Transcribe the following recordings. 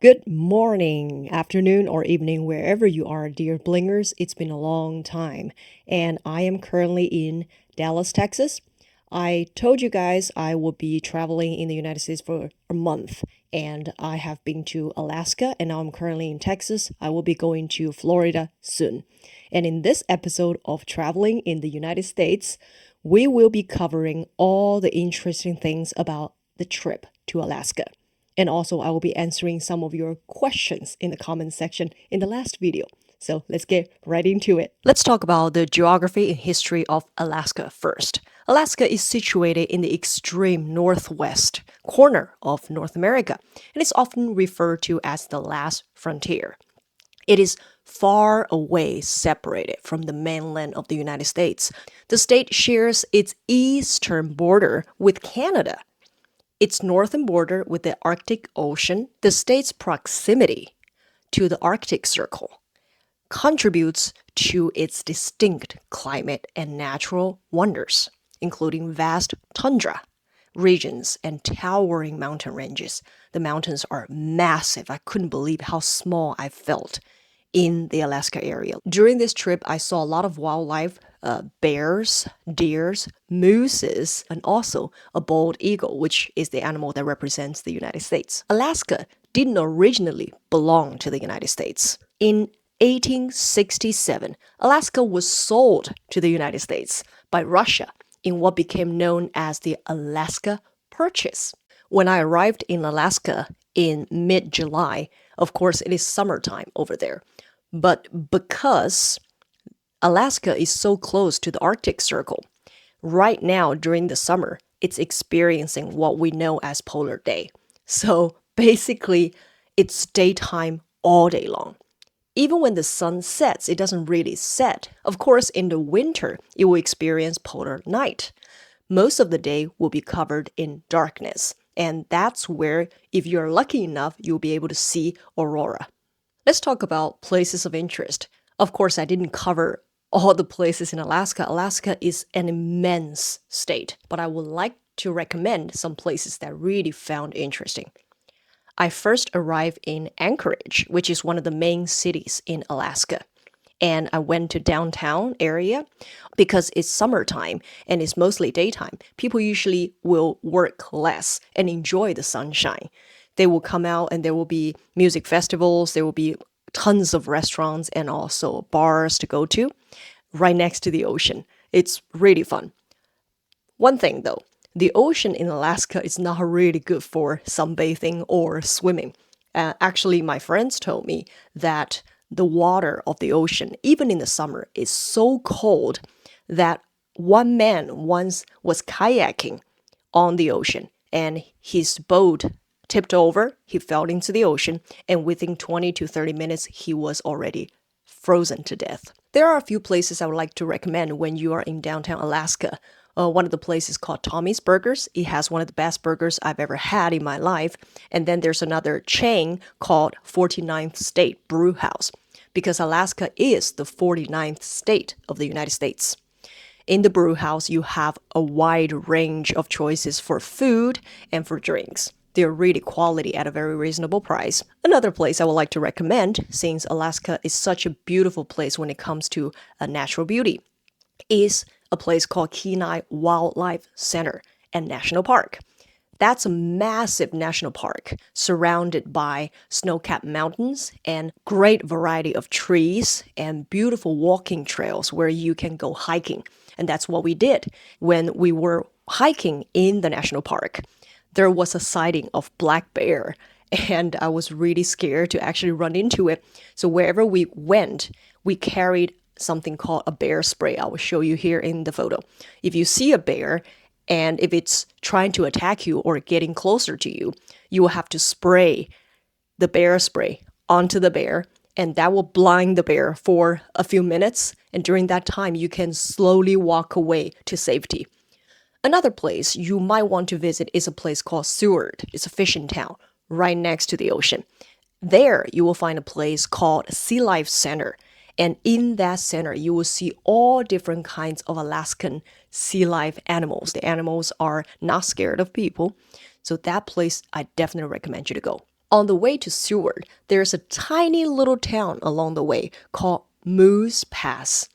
Good morning, afternoon, or evening, wherever you are, dear Blingers. It's been a long time, and I am currently in Dallas, Texas. I told you guys I will be traveling in the United States for a month, and I have been to Alaska, and now I'm currently in Texas. I will be going to Florida soon. And in this episode of Traveling in the United States, we will be covering all the interesting things about the trip to Alaska. And also, I will be answering some of your questions in the comment section in the last video. So let's get right into it. Let's talk about the geography and history of Alaska first. Alaska is situated in the extreme northwest corner of North America, and it's often referred to as the last frontier. It is far away separated from the mainland of the United States. The state shares its eastern border with Canada, its northern border with the Arctic Ocean. The state's proximity to the Arctic Circle contributes to its distinct climate and natural wonders, including vast tundra regions and towering mountain ranges. The mountains are massive. I couldn't believe how small I felt in the Alaska area. During this trip, I saw a lot of wildlife, bears, deers, mooses, and also a bald eagle, which is the animal that represents the United States. Alaska didn't originally belong to the United States. In 1867, Alaska was sold to the United States by Russia in what became known as the Alaska Purchase. When I arrived in Alaska in mid-July, of course, it is summertime over there. But because Alaska is so close to the Arctic Circle, right now during the summer, it's experiencing what we know as polar day. So basically, it's daytime all day long. Even when the sun sets, it doesn't really set. Of course, in the winter, it will experience polar night. Most of the day will be covered in darkness. And that's where, if you're lucky enough, you'll be able to see aurora. Let's talk about places of interest. Of course, I didn't cover all the places in Alaska. Alaska is an immense state, but I would like to recommend some places that I really found interesting. I first arrived in Anchorage, which is one of the main cities in Alaska. And I went to downtown area because it's summertime and it's mostly daytime. People usually will work less and enjoy the sunshine. They will come out and there will be music festivals, there will be tons of restaurants and also bars to go to right next to the ocean. It's really fun. One thing though, the ocean in Alaska is not really good for sunbathing or swimming. Actually, my friends told me that the water of the ocean, even in the summer, is so cold that one man once was kayaking on the ocean and his boat tipped over, he fell into the ocean, and within 20 to 30 minutes, he was already frozen to death. There are a few places I would like to recommend when you are in downtown Alaska. One of the places called Tommy's Burgers. It has one of the best burgers I've ever had in my life. And then there's another chain called 49th State Brew House, because Alaska is the 49th state of the United States. In the brew house, you have a wide range of choices for food and for drinks. They're really quality at a very reasonable price. Another place I would like to recommend, since Alaska is such a beautiful place when it comes to natural beauty, is a place called Kenai Wildlife Center and National Park. That's a massive national park surrounded by snow-capped mountains and great variety of trees and beautiful walking trails where you can go hiking. And that's what we did when we were hiking in the national park. There was a sighting of black bear, and I was really scared to actually run into it. So wherever we went, we carried something called a bear spray. I will show you here in the photo. If you see a bear, and if it's trying to attack you or getting closer to you, you will have to spray the bear spray onto the bear, and that will blind the bear for a few minutes. And during that time, you can slowly walk away to safety. Another place you might want to visit is a place called Seward. It's a fishing town right next to the ocean. There, you will find a place called Sea Life Center. And in that center, you will see all different kinds of Alaskan sea life animals. The animals are not scared of people. So that place, I definitely recommend you to go. On the way to Seward, there's a tiny little town along the way called Moose Pass.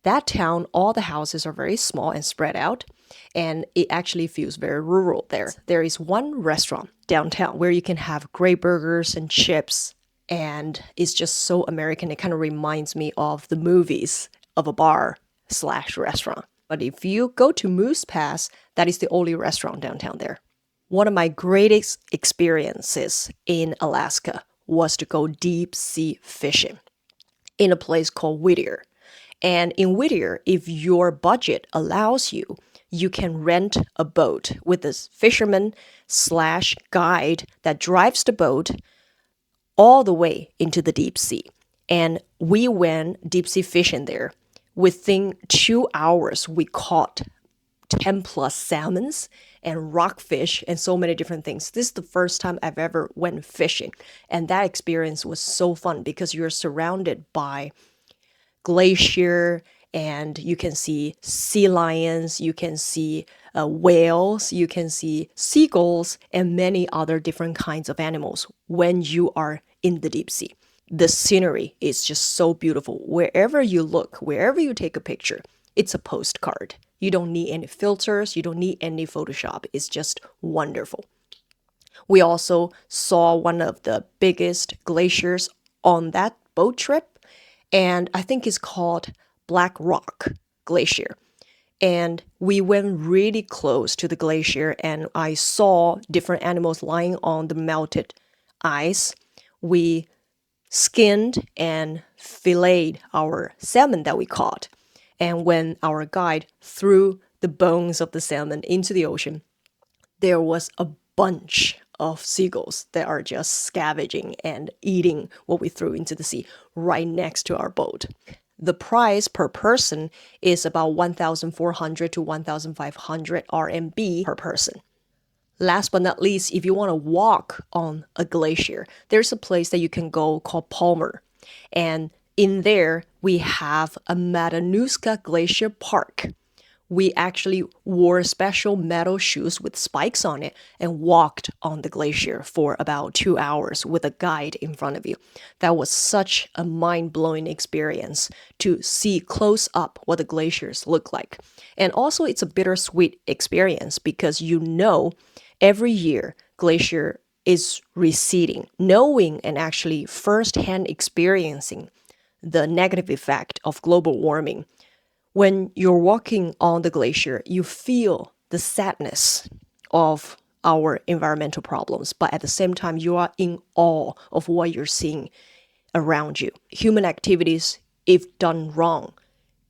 That town, all the houses are very small and spread out, and it actually feels very rural there. There is one restaurant downtown where you can have great burgers and chips, and it's just so American. It kind of reminds me of the movies of a bar/restaurant. But if you go to Moose Pass, that is the only restaurant downtown there. One of my greatest experiences in Alaska was to go deep sea fishing in a place called Whittier. And in Whittier, if your budget allows you, you can rent a boat with this fisherman/guide that drives the boat all the way into the deep sea. And we went deep sea fishing there. Within 2 hours, we caught 10 plus salmons and rockfish and so many different things. This is the first time I've ever went fishing. And that experience was so fun because you're surrounded by glacier, and you can see sea lions, you can see whales, you can see seagulls, and many other different kinds of animals when you are in the deep sea. The scenery is just so beautiful. Wherever you look, wherever you take a picture, it's a postcard. You don't need any filters, you don't need any Photoshop. It's just wonderful. We also saw one of the biggest glaciers on that boat trip, and I think it's called Black Rock Glacier. And we went really close to the glacier, and I saw different animals lying on the melted ice. We skinned and filleted our salmon that we caught. And when our guide threw the bones of the salmon into the ocean, there was a bunch of seagulls that are just scavenging and eating what we threw into the sea right next to our boat. The price per person is about 1,400 to 1,500 RMB per person. Last but not least, if you want to walk on a glacier, there's a place that you can go called Palmer. And in there, we have a Matanuska Glacier Park. We actually wore special metal shoes with spikes on it and walked on the glacier for about 2 hours with a guide in front of you. That was such a mind-blowing experience to see close up what the glaciers look like. And also it's a bittersweet experience because you know every year glacier is receding. Knowing and actually firsthand experiencing the negative effect of global warming, when you're walking on the glacier, you feel the sadness of our environmental problems, but at the same time, you are in awe of what you're seeing around you. Human activities, if done wrong,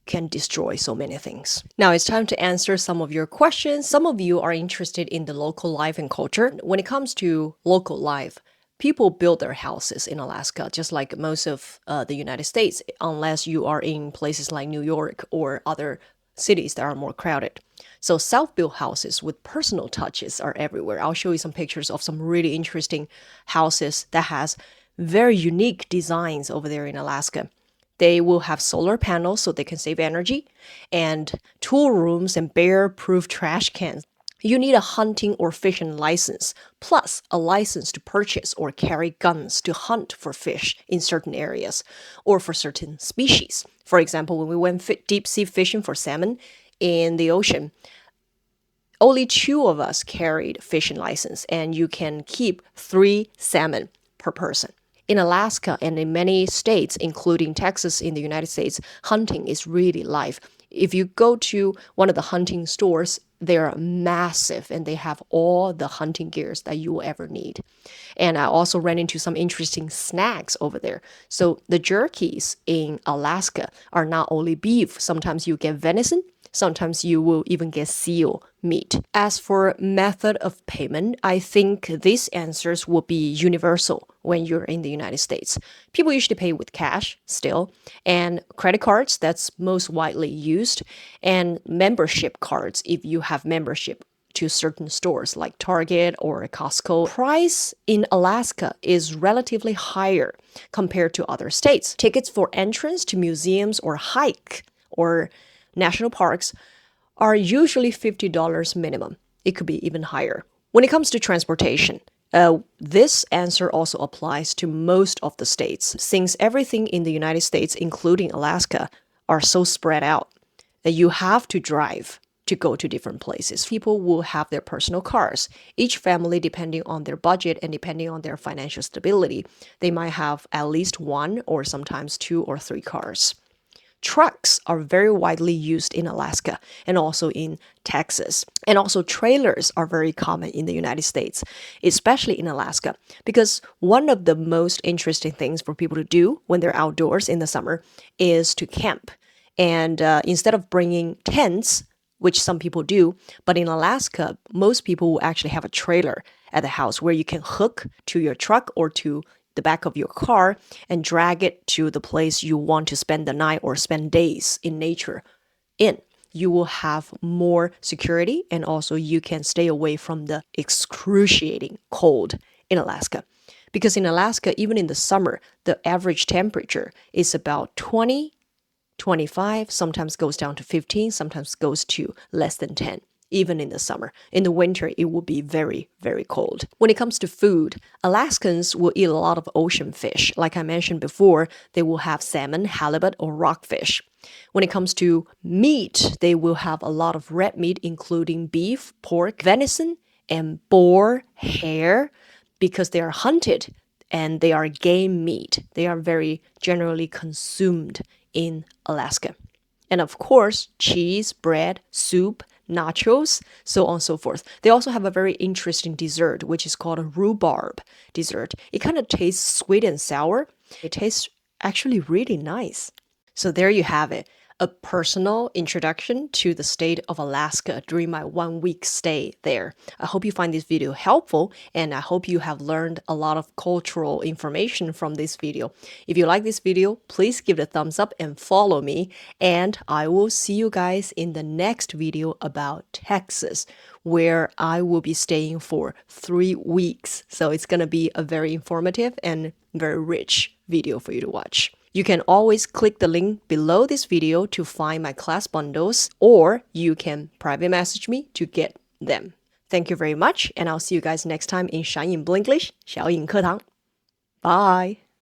can destroy so many things. Now it's time to answer some of your questions. Some of you are interested in the local life and culture. When it comes to local life, people build their houses in Alaska, just like most of the United States, unless you are in places like New York or other cities that are more crowded. So self-built houses with personal touches are everywhere. I'll show you some pictures of some really interesting houses that has very unique designs over there in Alaska. They will have solar panels so they can save energy, and tool rooms and bear-proof trash cans. You need a hunting or fishing license, plus a license to purchase or carry guns to hunt for fish in certain areas or for certain species. For example, when we went deep sea fishing for salmon in the ocean, only 2 of us carried fishing license, and you can keep 3 salmon per person. In Alaska and in many states, including Texas in the United States, hunting is really live. If you go to one of the hunting stores, they're massive and they have all the hunting gears that you will ever need. And I also ran into some interesting snacks over there. So the jerkies in Alaska are not only beef. Sometimes you get venison. Sometimes you will even get seal meat. As for method of payment, I think these answers will be universal when you're in the United States. People usually pay with cash still, and credit cards, that's most widely used, and membership cards if you have membership to certain stores like Target or Costco. Price in Alaska is relatively higher compared to other states. Tickets for entrance to museums or hike or national parks are usually $50 minimum. It could be even higher. When it comes to transportation, This answer also applies to most of the states, since everything in the United States, including Alaska, are so spread out that you have to drive to go to different places. People will have their personal cars. Each family, depending on their budget and depending on their financial stability, they might have at least one or sometimes 2 or 3 cars. Trucks are very widely used in Alaska and also in Texas. And also trailers are very common in the United States, especially in Alaska, because one of the most interesting things for people to do when they're outdoors in the summer is to camp. And instead of bringing tents, which some people do, but in Alaska, most people will actually have a trailer at the house where you can hook to your truck or to the back of your car and drag it to the place you want to spend the night or spend days in nature in. You will have more security and also you can stay away from the excruciating cold in Alaska. Because in Alaska, even in the summer, the average temperature is about 20, 25, sometimes goes down to 15, sometimes goes to less than 10. Even in the summer. In the winter, it will be very, very cold. When it comes to food, Alaskans will eat a lot of ocean fish. Like I mentioned before, they will have salmon, halibut, or rockfish. When it comes to meat, they will have a lot of red meat, including beef, pork, venison, and boar, hare, because they are hunted and they are game meat. They are very generally consumed in Alaska. And of course, cheese, bread, soup, nachos, so on and so forth. They also have a very interesting dessert, which is called a rhubarb dessert. It kind of tastes sweet and sour. It tastes actually really nice. So there you have it. A personal introduction to the state of Alaska during my 1-week stay there. I hope you find this video helpful and I hope you have learned a lot of cultural information from this video. If you like this video, please give it a thumbs up and follow me. And I will see you guys in the next video about Texas, where I will be staying for 3 weeks. So it's going to be a very informative and very rich video for you to watch. You can always click the link below this video to find my class bundles, or you can private message me to get them. Thank you very much, and I'll see you guys next time in 闪颖 Blinglish 小颖课堂. Bye!